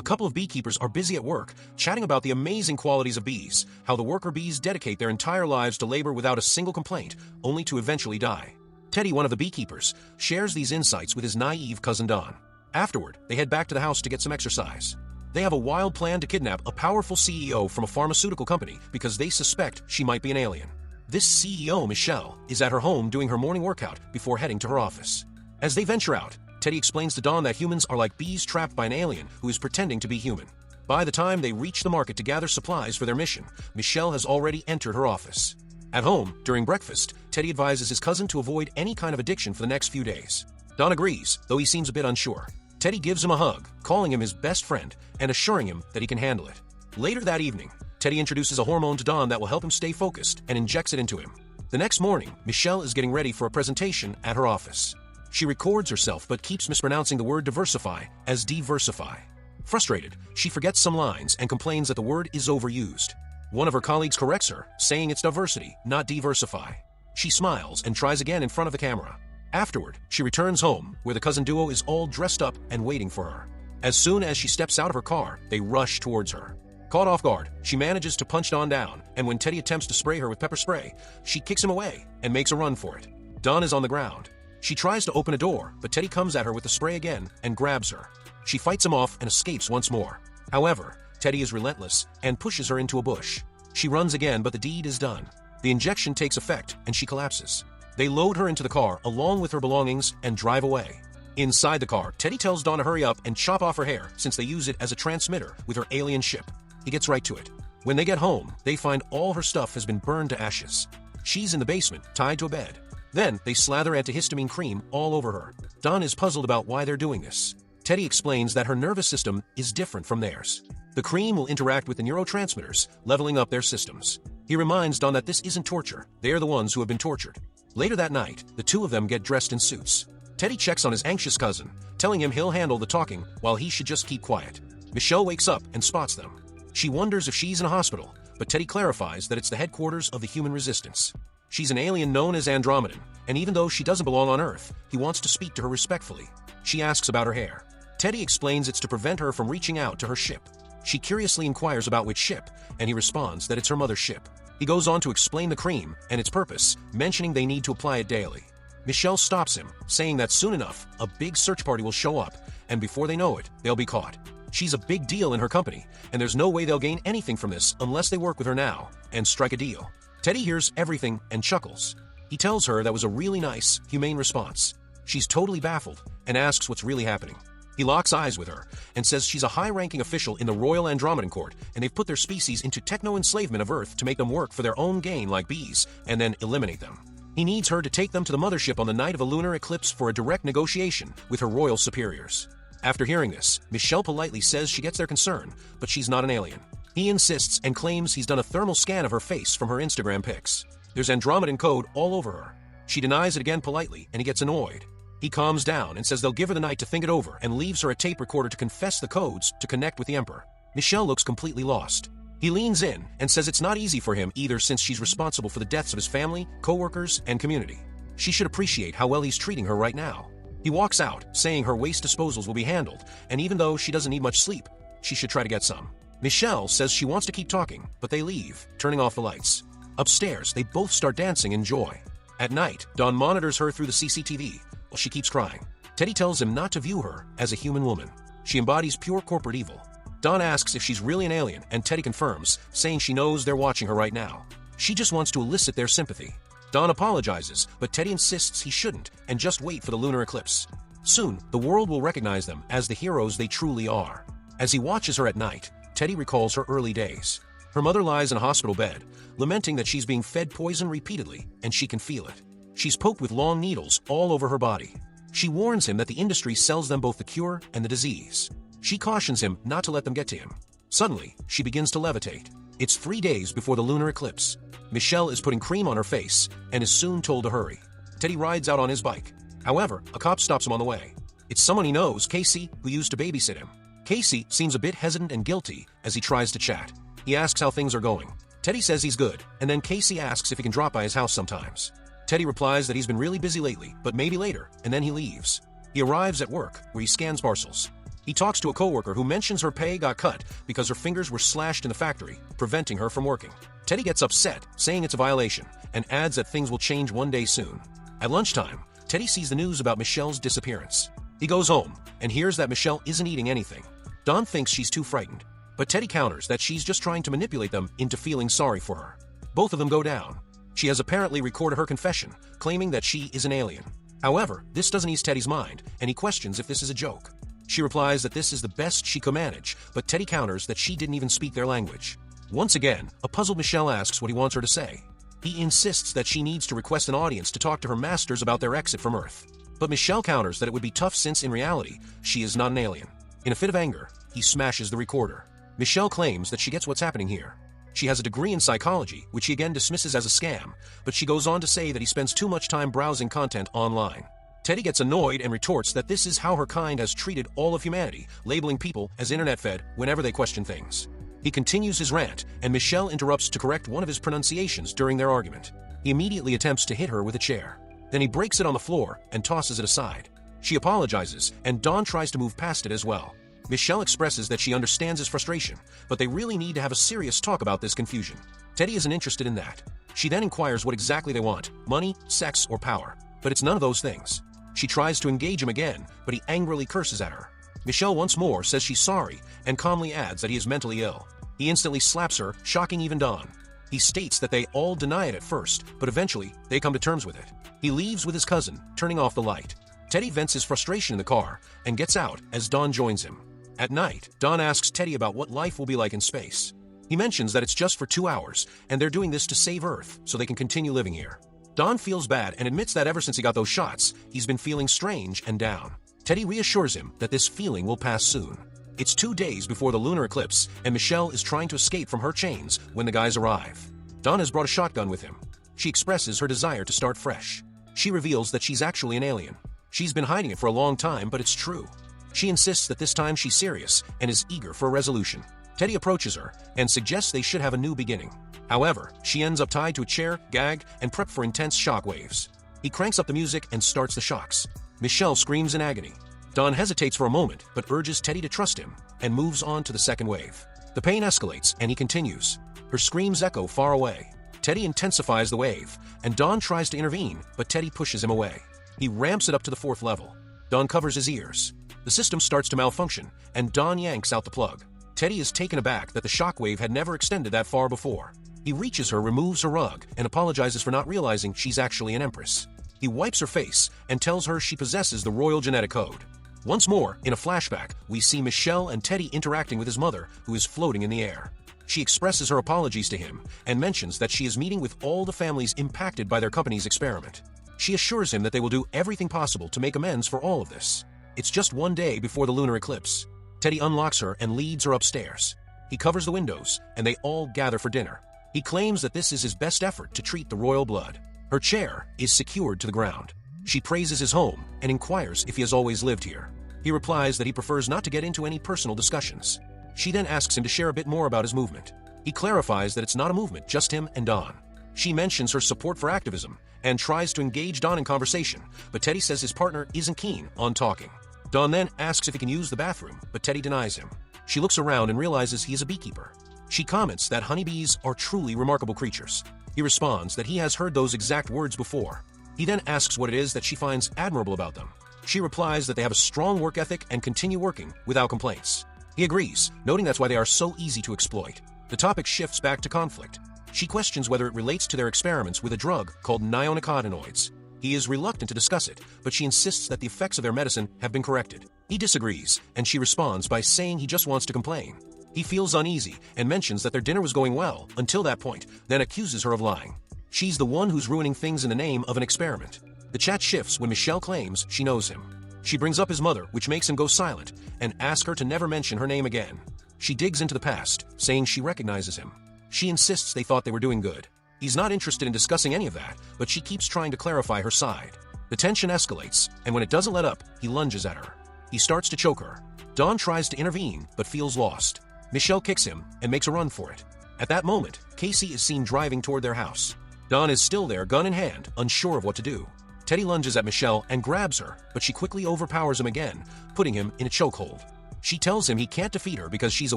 a couple of beekeepers are busy at work, chatting about the amazing qualities of bees, how the worker bees dedicate their entire lives to labor without a single complaint, only to eventually die. Teddy, one of the beekeepers, shares these insights with his naive cousin Don. Afterward, they head back to the house to get some exercise. They have a wild plan to kidnap a powerful CEO from a pharmaceutical company because they suspect she might be an alien. This CEO, Michelle, is at her home doing her morning workout before heading to her office. As they venture out, Teddy explains to Dawn that humans are like bees trapped by an alien who is pretending to be human. By the time they reach the market to gather supplies for their mission, Michelle has already entered her office. At home, during breakfast, Teddy advises his cousin to avoid any kind of addiction for the next few days. Don agrees, though he seems a bit unsure. Teddy gives him a hug, calling him his best friend and assuring him that he can handle it. Later that evening, Teddy introduces a hormone to Don that will help him stay focused and injects it into him. The next morning, Michelle is getting ready for a presentation at her office. She records herself but keeps mispronouncing the word diversify as diversify. Frustrated, she forgets some lines and complains that the word is overused. One of her colleagues corrects her, saying it's diversity, not diversify. She smiles and tries again in front of the camera. Afterward, she returns home, where the cousin duo is all dressed up and waiting for her. As soon as she steps out of her car, they rush towards her. Caught off guard, she manages to punch Don down, and when Teddy attempts to spray her with pepper spray, she kicks him away and makes a run for it. Don is on the ground. She tries to open a door, but Teddy comes at her with the spray again and grabs her. She fights him off and escapes once more. However, Teddy is relentless and pushes her into a bush. She runs again, but the deed is done. The injection takes effect, and she collapses. They load her into the car along with her belongings and drive away. Inside the car, Teddy tells Dawn to hurry up and chop off her hair since they use it as a transmitter with her alien ship. He gets right to it. When they get home, they find all her stuff has been burned to ashes. She's in the basement, tied to a bed. Then, they slather antihistamine cream all over her. Dawn is puzzled about why they're doing this. Teddy explains that her nervous system is different from theirs. The cream will interact with the neurotransmitters, leveling up their systems. He reminds Dawn that this isn't torture. They are the ones who have been tortured. Later that night, the two of them get dressed in suits. Teddy checks on his anxious cousin, telling him he'll handle the talking while he should just keep quiet. Michelle wakes up and spots them. She wonders if she's in a hospital, but Teddy clarifies that it's the headquarters of the human resistance. She's an alien known as Andromedan, and even though she doesn't belong on Earth, he wants to speak to her respectfully. She asks about her hair. Teddy explains it's to prevent her from reaching out to her ship. She curiously inquires about which ship, and he responds that it's her mother's ship. He goes on to explain the cream and its purpose, mentioning they need to apply it daily. Michelle stops him, saying that soon enough, a big search party will show up, and before they know it, they'll be caught. She's a big deal in her company, and there's no way they'll gain anything from this unless they work with her now and strike a deal. Teddy hears everything and chuckles. He tells her that was a really nice, humane response. She's totally baffled and asks what's really happening. He locks eyes with her and says she's a high-ranking official in the Royal Andromedan Court, and they've put their species into techno-enslavement of Earth to make them work for their own gain like bees, and then eliminate them. He needs her to take them to the mothership on the night of a lunar eclipse for a direct negotiation with her royal superiors. After hearing this, Michelle politely says she gets their concern, but she's not an alien. He insists and claims he's done a thermal scan of her face from her Instagram pics. There's Andromedan code all over her. She denies it again politely, and he gets annoyed. He calms down and says they'll give her the night to think it over and leaves her a tape recorder to confess the codes to connect with the Emperor. Michelle looks completely lost. He leans in and says it's not easy for him either since she's responsible for the deaths of his family, co-workers, and community. She should appreciate how well he's treating her right now. He walks out, saying her waste disposals will be handled, and even though she doesn't need much sleep, she should try to get some. Michelle says she wants to keep talking, but they leave, turning off the lights. Upstairs, they both start dancing in joy. At night, Dawn monitors her through the CCTV, while she keeps crying. Teddy tells him not to view her as a human woman. She embodies pure corporate evil. Dawn asks if she's really an alien, and Teddy confirms, saying she knows they're watching her right now. She just wants to elicit their sympathy. Dawn apologizes, but Teddy insists he shouldn't, and just wait for the lunar eclipse. Soon, the world will recognize them as the heroes they truly are. As he watches her at night, Teddy recalls her early days. Her mother lies in a hospital bed, lamenting that she's being fed poison repeatedly, and she can feel it. She's poked with long needles all over her body. She warns him that the industry sells them both the cure and the disease. She cautions him not to let them get to him. Suddenly, she begins to levitate. It's 3 days before the lunar eclipse. Michelle is putting cream on her face and is soon told to hurry. Teddy rides out on his bike. However, a cop stops him on the way. It's someone he knows, Casey, who used to babysit him. Casey seems a bit hesitant and guilty as he tries to chat. He asks how things are going. Teddy says he's good, and then Casey asks if he can drop by his house sometimes. Teddy replies that he's been really busy lately, but maybe later, and then he leaves. He arrives at work, where he scans parcels. He talks to a coworker who mentions her pay got cut because her fingers were slashed in the factory, preventing her from working. Teddy gets upset, saying it's a violation, and adds that things will change one day soon. At lunchtime, Teddy sees the news about Michelle's disappearance. He goes home and hears that Michelle isn't eating anything. Don thinks she's too frightened, but Teddy counters that she's just trying to manipulate them into feeling sorry for her. Both of them go down. She has apparently recorded her confession, claiming that she is an alien. However, this doesn't ease Teddy's mind, and he questions if this is a joke. She replies that this is the best she could manage, but Teddy counters that she didn't even speak their language. Once again, a puzzled Michelle asks what he wants her to say. He insists that she needs to request an audience to talk to her masters about their exit from Earth. But Michelle counters that it would be tough since, in reality, she is not an alien. In a fit of anger, he smashes the recorder. Michelle claims that she gets what's happening here. She has a degree in psychology, which he again dismisses as a scam, but she goes on to say that he spends too much time browsing content online. Teddy gets annoyed and retorts that this is how her kind has treated all of humanity, labeling people as internet-fed whenever they question things. He continues his rant, and Michelle interrupts to correct one of his pronunciations during their argument. He immediately attempts to hit her with a chair. Then he breaks it on the floor and tosses it aside. She apologizes, and Dawn tries to move past it as well. Michelle expresses that she understands his frustration, but they really need to have a serious talk about this confusion. Teddy isn't interested in that. She then inquires what exactly they want: money, sex, or power. But it's none of those things. She tries to engage him again, but he angrily curses at her. Michelle once more says she's sorry and calmly adds that he is mentally ill. He instantly slaps her, shocking even Dawn. He states that they all deny it at first, but eventually they come to terms with it. He leaves with his cousin, turning off the light. Teddy vents his frustration in the car and gets out as Dawn joins him. At night, Dawn asks Teddy about what life will be like in space. He mentions that it's just for 2 hours, and they're doing this to save Earth so they can continue living here. Dawn feels bad and admits that ever since he got those shots, he's been feeling strange and down. Teddy reassures him that this feeling will pass soon. It's 2 days before the lunar eclipse, and Michelle is trying to escape from her chains when the guys arrive. Dawn has brought a shotgun with him. She expresses her desire to start fresh. She reveals that she's actually an alien. She's been hiding it for a long time, but it's true. She insists that this time she's serious and is eager for a resolution. Teddy approaches her and suggests they should have a new beginning. However, she ends up tied to a chair, gagged, and prepped for intense shock waves. He cranks up the music and starts the shocks. Michelle screams in agony. Dawn hesitates for a moment, but urges Teddy to trust him and moves on to the second wave. The pain escalates, and he continues. Her screams echo far away. Teddy intensifies the wave, and Dawn tries to intervene, but Teddy pushes him away. He ramps it up to the 4th level. Dawn covers his ears. The system starts to malfunction, and Dawn yanks out the plug. Teddy is taken aback that the shockwave had never extended that far before. He reaches her, removes her rug, and apologizes for not realizing she's actually an empress. He wipes her face and tells her she possesses the royal genetic code. Once more, in a flashback, we see Michelle and Teddy interacting with his mother, who is floating in the air. She expresses her apologies to him and mentions that she is meeting with all the families impacted by their company's experiment. She assures him that they will do everything possible to make amends for all of this. It's just 1 day before the lunar eclipse. Teddy unlocks her and leads her upstairs. He covers the windows, and they all gather for dinner. He claims that this is his best effort to treat the royal blood. Her chair is secured to the ground. She praises his home and inquires if he has always lived here. He replies that he prefers not to get into any personal discussions. She then asks him to share a bit more about his movement. He clarifies that it's not a movement, just him and Dawn. She mentions her support for activism and tries to engage Dawn in conversation, but Teddy says his partner isn't keen on talking. Dawn then asks if he can use the bathroom, but Teddy denies him. She looks around and realizes he is a beekeeper. She comments that honeybees are truly remarkable creatures. He responds that he has heard those exact words before. He then asks what it is that she finds admirable about them. She replies that they have a strong work ethic and continue working without complaints. He agrees, noting that's why they are so easy to exploit. The topic shifts back to conflict. She questions whether it relates to their experiments with a drug called neonicotinoids. He is reluctant to discuss it, but she insists that the effects of their medicine have been corrected. He disagrees, and she responds by saying he just wants to complain. He feels uneasy and mentions that their dinner was going well until that point, then accuses her of lying. She's the one who's ruining things in the name of an experiment. The chat shifts when Michelle claims she knows him. She brings up his mother, which makes him go silent, and asks her to never mention her name again. She digs into the past, saying she recognizes him. She insists they thought they were doing good. He's not interested in discussing any of that, but she keeps trying to clarify her side. The tension escalates, and when it doesn't let up, he lunges at her. He starts to choke her. Dawn tries to intervene, but feels lost. Michelle kicks him and makes a run for it. At that moment, Casey is seen driving toward their house. Dawn is still there, gun in hand, unsure of what to do. Teddy lunges at Michelle and grabs her, but she quickly overpowers him again, putting him in a chokehold. She tells him he can't defeat her because she's a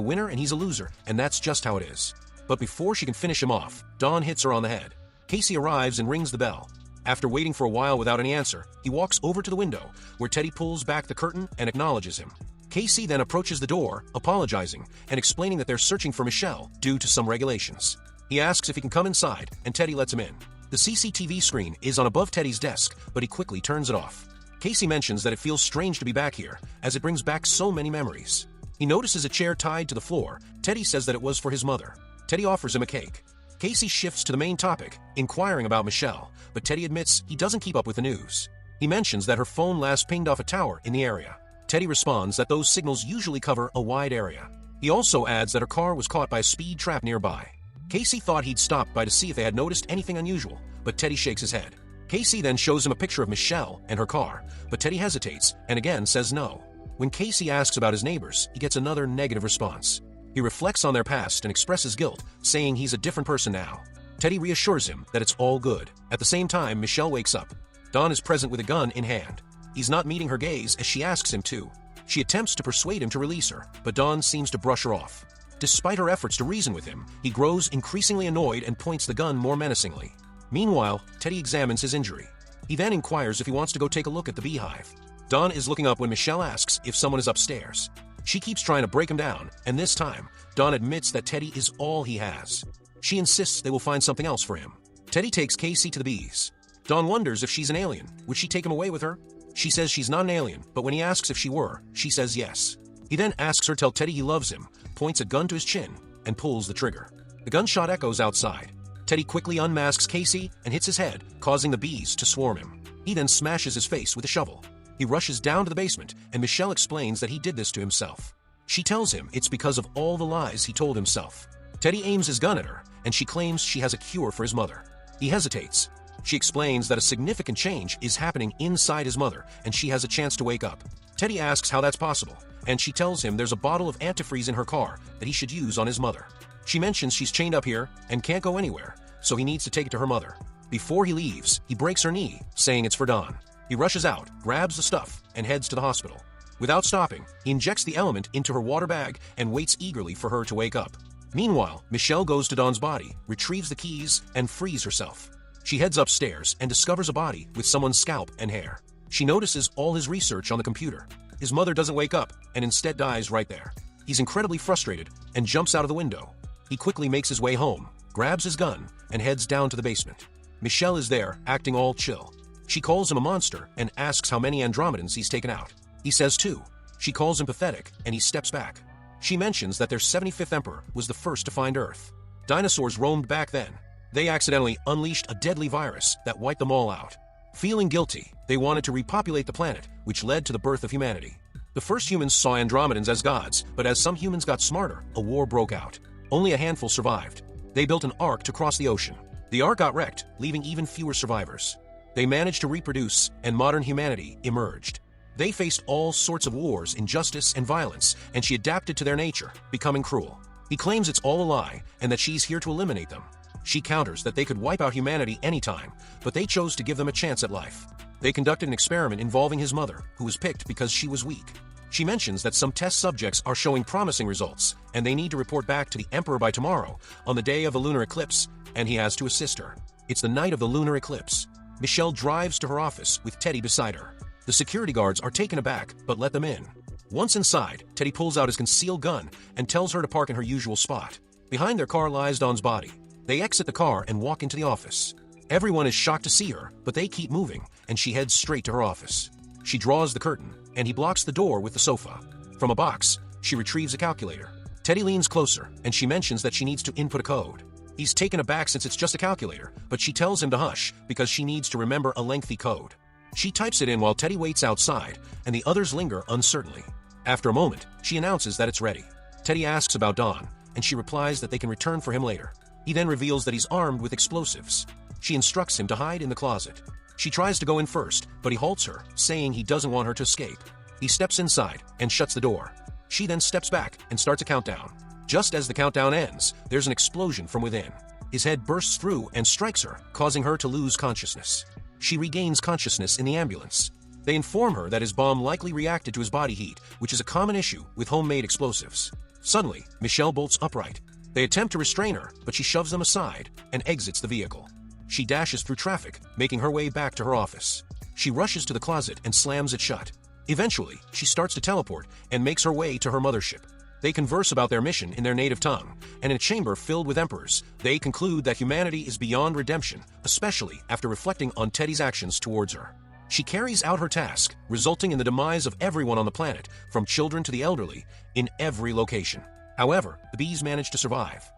winner and he's a loser, and that's just how it is. But before she can finish him off, Dawn hits her on the head. Casey arrives and rings the bell. After waiting for a while without any answer, he walks over to the window, where Teddy pulls back the curtain and acknowledges him. Casey then approaches the door, apologizing and explaining that they're searching for Michelle due to some regulations. He asks if he can come inside, and Teddy lets him in. The CCTV screen is on above Teddy's desk, but he quickly turns it off. Casey mentions that it feels strange to be back here, as it brings back so many memories. He notices a chair tied to the floor. Teddy says that it was for his mother. Teddy offers him a cake. Casey shifts to the main topic, inquiring about Michelle, but Teddy admits he doesn't keep up with the news. He mentions that her phone last pinged off a tower in the area. Teddy responds that those signals usually cover a wide area. He also adds that her car was caught by a speed trap nearby. Casey thought he'd stop by to see if they had noticed anything unusual, but Teddy shakes his head. Casey then shows him a picture of Michelle and her car, but Teddy hesitates and again says no. When Casey asks about his neighbors, he gets another negative response. He reflects on their past and expresses guilt, saying he's a different person now. Teddy reassures him that it's all good. At the same time, Michelle wakes up. Dawn is present with a gun in hand. He's not meeting her gaze as she asks him to. She attempts to persuade him to release her, but Dawn seems to brush her off. Despite her efforts to reason with him, he grows increasingly annoyed and points the gun more menacingly. Meanwhile, Teddy examines his injury. He then inquires if he wants to go take a look at the beehive. Dawn is looking up when Michelle asks if someone is upstairs. She keeps trying to break him down, and this time, Dawn admits that Teddy is all he has. She insists they will find something else for him. Teddy takes Casey to the bees. Dawn wonders if she's an alien. Would she take him away with her? She says she's not an alien, but when he asks if she were, she says yes. He then asks her to tell Teddy he loves him, points a gun to his chin, and pulls the trigger. The gunshot echoes outside. Teddy quickly unmasks Casey and hits his head, causing the bees to swarm him. He then smashes his face with a shovel. He rushes down to the basement, and Michelle explains that he did this to himself. She tells him it's because of all the lies he told himself. Teddy aims his gun at her, and she claims she has a cure for his mother. He hesitates. She explains that a significant change is happening inside his mother, and she has a chance to wake up. Teddy asks how that's possible, and she tells him there's a bottle of antifreeze in her car that he should use on his mother. She mentions she's chained up here and can't go anywhere, so he needs to take it to her mother. Before he leaves, he breaks her knee, saying it's for Dawn. He rushes out, grabs the stuff, and heads to the hospital. Without stopping, he injects the element into her water bag and waits eagerly for her to wake up. Meanwhile, Michelle goes to Dawn's body, retrieves the keys, and frees herself. She heads upstairs and discovers a body with someone's scalp and hair. She notices all his research on the computer. His mother doesn't wake up and instead dies right there. He's incredibly frustrated and jumps out of the window. He quickly makes his way home, grabs his gun, and heads down to the basement. Michelle is there, acting all chill. She calls him a monster and asks how many Andromedans he's taken out. He says 2. She calls him pathetic, and he steps back. She mentions that their 75th emperor was the first to find Earth. Dinosaurs roamed back then. They accidentally unleashed a deadly virus that wiped them all out. Feeling guilty, they wanted to repopulate the planet, which led to the birth of humanity. The first humans saw Andromedans as gods, but as some humans got smarter, a war broke out. Only a handful survived. They built an ark to cross the ocean. The ark got wrecked, leaving even fewer survivors. They managed to reproduce, and modern humanity emerged. They faced all sorts of wars, injustice, and violence, and she adapted to their nature, becoming cruel. He claims it's all a lie, and that she's here to eliminate them. She counters that they could wipe out humanity anytime, but they chose to give them a chance at life. They conducted an experiment involving his mother, who was picked because she was weak. She mentions that some test subjects are showing promising results, and they need to report back to the Emperor by tomorrow, on the day of the lunar eclipse, and he has to assist her. It's the night of the lunar eclipse. Michelle drives to her office with Teddy beside her. The security guards are taken aback, but let them in. Once inside, Teddy pulls out his concealed gun and tells her to park in her usual spot. Behind their car lies Dawn's body. They exit the car and walk into the office. Everyone is shocked to see her, but they keep moving, and she heads straight to her office. She draws the curtain, and he blocks the door with the sofa. From a box, she retrieves a calculator. Teddy leans closer, and she mentions that she needs to input a code. He's taken aback since it's just a calculator, but she tells him to hush because she needs to remember a lengthy code. She types it in while Teddy waits outside, and the others linger uncertainly. After a moment, she announces that it's ready. Teddy asks about Dawn, and she replies that they can return for him later. He then reveals that he's armed with explosives. She instructs him to hide in the closet. She tries to go in first, but he halts her, saying he doesn't want her to escape. He steps inside and shuts the door. She then steps back and starts a countdown. Just as the countdown ends, there's an explosion from within. His head bursts through and strikes her, causing her to lose consciousness. She regains consciousness in the ambulance. They inform her that his bomb likely reacted to his body heat, which is a common issue with homemade explosives. Suddenly, Michelle bolts upright. They attempt to restrain her, but she shoves them aside and exits the vehicle. She dashes through traffic, making her way back to her office. She rushes to the closet and slams it shut. Eventually, she starts to teleport and makes her way to her mothership. They converse about their mission in their native tongue, and in a chamber filled with emperors, they conclude that humanity is beyond redemption, especially after reflecting on Teddy's actions towards her. She carries out her task, resulting in the demise of everyone on the planet, from children to the elderly, in every location. However, the bees manage to survive.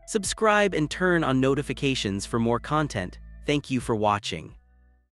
Subscribe and turn on notifications for more content. Thank you for watching.